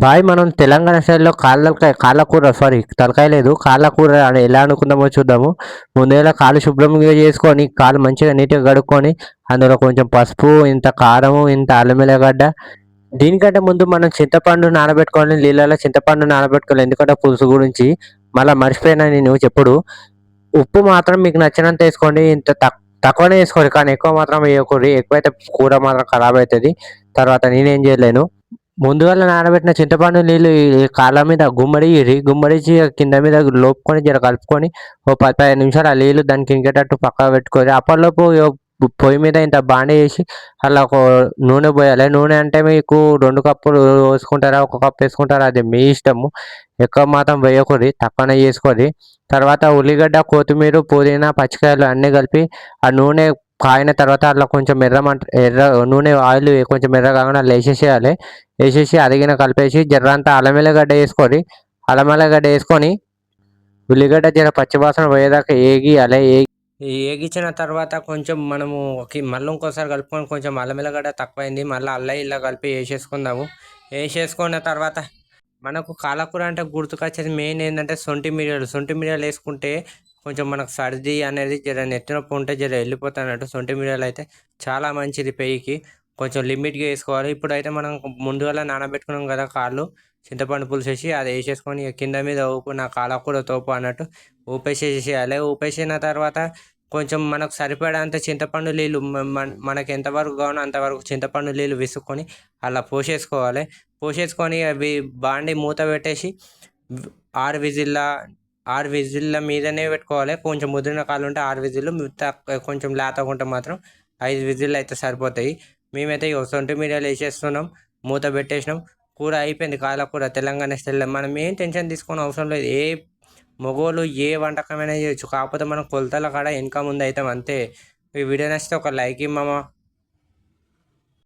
Bye మనం తెలంగాణ స్టైల్‌లో కాళ్ళ కూర సారీ తలకాయ లేదు. కాళ్ళ కూర అని ఎలా వండుకుందామో చూద్దాము. ముందుగా కాళ్ళు శుభ్రంగా చేసుకొని, కాళ్ళు మంచిగా నీట్‌గా కడుక్కొని, అందులో కొంచెం పసుపు, ఇంత కారము, ఇంత అల్లం ఎల్లిగడ్డ దీనికంటే ముందు మనం చింతపండు నానబెట్టుకోవాలి. నీళ్ళలో చింతపండు నానబెట్టుకోవాలి. ఎందుకంటే పులుసు గురించి. మళ్ళా మర్చిపోయినా నేను చెప్పుడు. ఉప్పు మాత్రం మీకు నచ్చినంత ఏసుకోండి. ఇంత తక్కువనే ఏసుకోండి. కానీ ఎక్కువ మాత్రం వేయకూరి. ఎక్కువైతే కూర మాత్రం ఖరాబ్ అయితది. తర్వాత నేనేం చేయలేను. ముందుగాల నానబెట్టిన చింతపండు నీళ్ళు ఈ కాళ్ళ మీద గుమ్మడియ్యిరి. గుమ్మరించి కింద మీద లోపుకొని జర కలుపుకొని ఓ 10, 15 నిమిషాలు ఆ నీళ్ళు దానికి ఇంకేటట్టు పక్కకు పెట్టుకొని అప్పటిలోపు పొయ్యి మీద ఇంత బాండీ ఏసి అలా ఒక నూనె పోయాలి. నూనె అంటే మీకు 2 కప్పులు పోసుకుంటారా? 1 కప్ ఏసుకుంటారా? అది మీ ఇష్టము. ఎక్కువ మాత్రం వేయకూరి. తక్కువనే చేసుకోరి. తర్వాత ఉల్లిగడ్డ, కొత్తిమీర, పుదీనా, పచ్చికాయలు అన్నీ కలిపి ఆ నూనె కాగిన తర్వాత అందులో కొంచెం ఎర్ర నూనె ఆయిల్ కొంచెం ఎర్ర కాగానే అందులో ఏసేసేయాలి. ఏసేసి అదిగిన కలిపేసి జర్రంత అల్లం ఎల్లిగడ్డ ఏసుకొని, అల్లం ఎల్లిగడ్డ ఏసుకొని, ఉల్లిగడ్డ జర పచ్చివాసన పోయేదాకా ఏగియాలె. ఏగిచ్చిన తర్వాత కొంచెం మనము మళ్ళీ ఇంకోసారి కలుపుకొని కొంచెం అల్లం ఎల్లిగడ్డ తక్కువైంది. మళ్ళీ అల్లం ఇల్లం కలిపి ఏసేసుకుందాము. ఏసేసుకున్న తర్వాత మనకు పాలకూర అంటే గుర్తుకొచ్చేది మెయిన్ ఏంటంటే సొంటి మిరియాలు. సొంటి మిరియాలు వేసుకుంటే కొంచెం మనకు సర్ది అనేది జర నెత్తి నొప్పి ఉంటే జర వెళ్ళిపోతున్నట్టు. సొంటి మిరియాలు అయితే చాలా మంచిది పెయికి. కొంచెం లిమిట్గా వేసుకోవాలి. ఇప్పుడైతే మనం ముందుగాల నానబెట్టుకున్నాం కదా కాళ్ళు, చింతపండు పులుసు వేసి అది వేసేసుకొని కింద మీద ఊపు నా పాలకూర తోపు అన్నట్టు ఊపేసేసేయాలి. ఊపేసిన తర్వాత కొంచెం మనకు సరిపడేంత చింతపండు నీళ్ళు మనకి ఎంతవరకు కావాలో అంతవరకు చింతపండు నీళ్ళు విసుక్కొని అలా పోసేసుకోవాలి. పోసేసుకొని అవి బాండి మూత పెట్టేసి 6 విజిల్ల 6 విజిల్ల మీదనే పెట్టుకోవాలి. కొంచెం ముదిరిన కాళ్ళు ఉంటే 6 విజిల్లు, కొంచెం లేతగా ఉంటే మాత్రం 5 విజిల్లు అయితే సరిపోతాయి. మేమైతే సొంటి మిరియాలు వేసేస్తున్నాం, మూత పెట్టేసినాం. కూర అయిపోయింది. కాయలకూర తెలంగాణ స్టైల్లో. మనం ఏం టెన్షన్ తీసుకోని అవసరం లేదు. మగోళ్ళు ఏ వంటకమైనా చేయొచ్చు. కాకపోతే మనం కొలతల కాడ వెనక ముందు అవుతాం అంతే. ఈ వీడియో నచ్చితే ఒక లైక్ ఇవ్వమా.